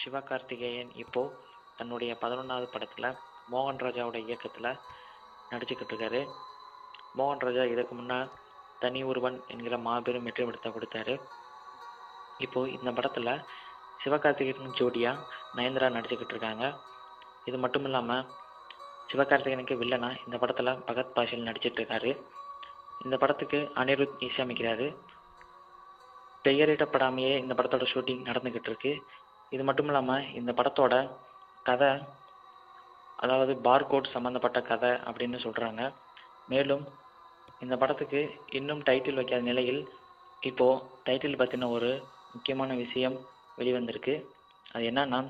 சிவகார்த்திகேயன் இப்போது தன்னுடைய 11வது படத்தில் மோகன் ராஜாவோட இயக்கத்தில் நடிச்சுக்கிட்டு இருக்காரு. மோகன் ராஜா இதுக்கு முன்னால் தனி ஒருவன் என்கிற மாபெரும் வெற்றி படத்தை கொடுத்தாரு. இப்போது இந்த படத்தில் சிவகார்த்திகேயன் ஜோடியாக நயன்தாரா நடிச்சுக்கிட்டு இருக்காங்க. இது மட்டும் இல்லாமல் சிவகார்த்திகேயனுக்கு வில்லனா இந்த படத்தில் பகத் பாஷில் நடிச்சிட்டு இருக்காரு. இந்த படத்துக்கு அனிருத் இசையமைக்கிறாரு. பெயரிடப்படாமையே இந்த படத்தோட ஷூட்டிங் நடந்துக்கிட்டு இருக்கு. இது மட்டும் இல்லாமல் இந்த படத்தோட கதை, அதாவது பார்கோட் சம்மந்தப்பட்ட கதை அப்படின்னு சொல்கிறாங்க. மேலும் இந்த படத்துக்கு இன்னும் டைட்டில் வைக்காத நிலையில் இப்போது டைட்டில் பற்றின ஒரு முக்கியமான விஷயம் வெளிவந்திருக்கு. அது என்னன்னா,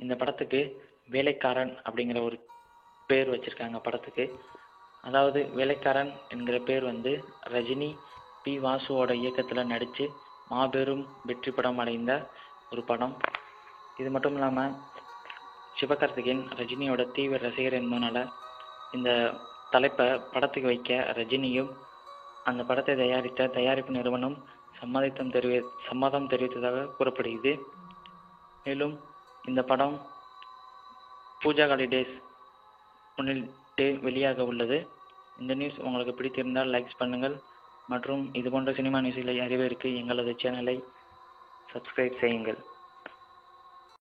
இந்த படத்துக்கு வேலைக்காரன் அப்படிங்கிற ஒரு பேர் வச்சுருக்காங்க படத்துக்கு. அதாவது வேலைக்காரன் என்கிற பேர் ரஜினி பி வாசுவோட இயக்கத்தில் நடித்து மாபெரும் வெற்றி படம் அடைந்த ஒரு படம். இது மட்டும் இல்லாமல் சிவகார்த்திகேயன் ரஜினியோட தீவிர ரசிகர் என்பதனால இந்த தலைப்பை படத்துக்கு வைக்க ரஜினியும் அந்த படத்தை தயாரித்த தயாரிப்பு நிறுவனம் சம்மதம் தெரிவித்ததாக கூறப்படுகிறது. மேலும் இந்த படம் பூஜா ஹாலிடேஸ் முன்னிட்டு வெளியாக உள்ளது. இந்த நியூஸ் உங்களுக்கு பிடித்திருந்தால் லைக்ஸ் பண்ணுங்கள் மற்றும் இதுபோன்ற சினிமா நியூஸ்களை அறிவதற்கு எங்களது சேனலை சப்ஸ்கிரைப் செய்யுங்கள்.